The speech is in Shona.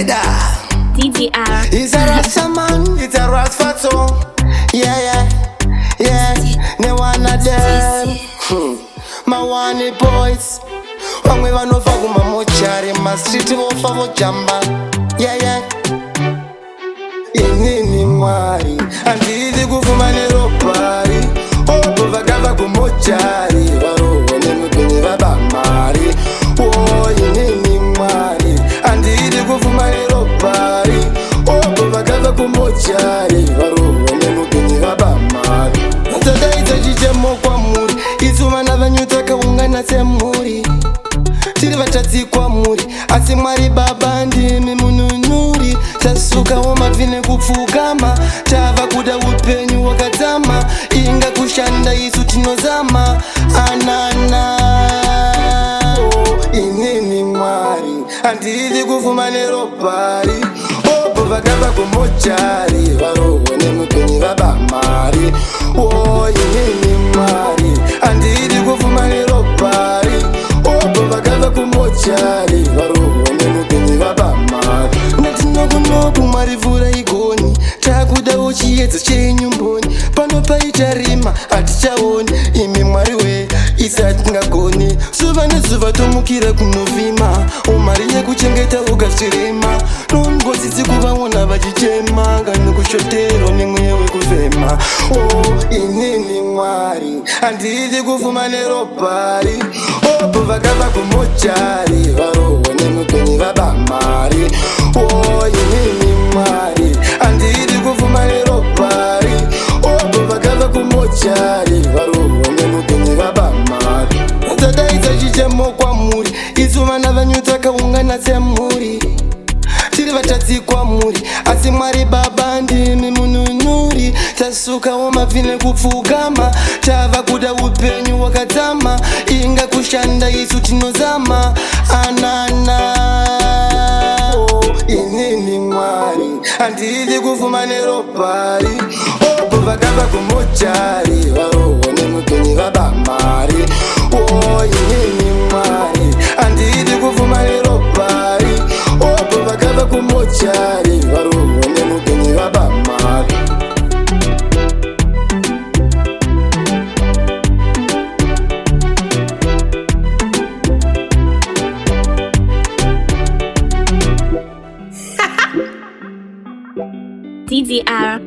Together. DDR. It's a Rasta man, it's a Rasta song. Yeah. Ne wanna them. My one boys. Wamwe vanova kuma mochari, ma street vofa vojamba. Yeah. Inini mwari, andidi kufuma neropari. Obo vakava kumochari, varoho nemupenyi vabamari. Oh, inini mwari, andidi kufuma neropari. Obo vakava kumochari, varoho nemupenyi vabamari. Tadaita chichemo kwa muri, isumana vanyuta kaungana semuri. Tiri vatadzi kwamuri, asi Mwari Baba ndimi mununuri. Tasukawo mavhine kupfukama, tava kuda upenyu wakadzama. Inga kushanda isu tinozama, anana. Oh, inini Mwari, handidi kufuma neropari. Obo vakava kumochari, varoho nemupenyi vabamari. Oh, inini Mwari, handidi kufuma neropari. Obo vakava kumochari, varoho nemupenyi vabamari. Natinokunoku Mwari vhura igoni, takudawo chiedza chenyumboni. Pano paita rima hatichaoni, imi Mwari we isati tingagoni. Zuva nezuva tomukira kunovima, umari yekuchengeta ukasvirema. Nongosisi kuvaona vachichema, nganikushotero nemweya wekufema. Oh, inini Mwari, handidi kufuma neropari. Obo vakava kumochari, varoho nemupenyi vabamari. Oh, inini Mwari, handidi kufuma neropari. Obo vakava kumochari, varoho nemupenyi vabamari. Tadaita chichemo kwamuri, isu vana vanyu takaungana semuri. Tiri vatadzi kwamuri, asi Mwari Baba ndimi mununuri. Tasukawo mavhine kupfukama, tava kuda upenyu wakadzama. Inga kushanda isu tinozama, anana. Oh, inini Mwari, handidi kufuma neropari. Obo vakava kumochari, varoho nemupenyi vabamari. Oh, inini Mwari, handidi kufuma neropari. Obo vakava kumochari, varoho nemupenyi vabamari. DDR.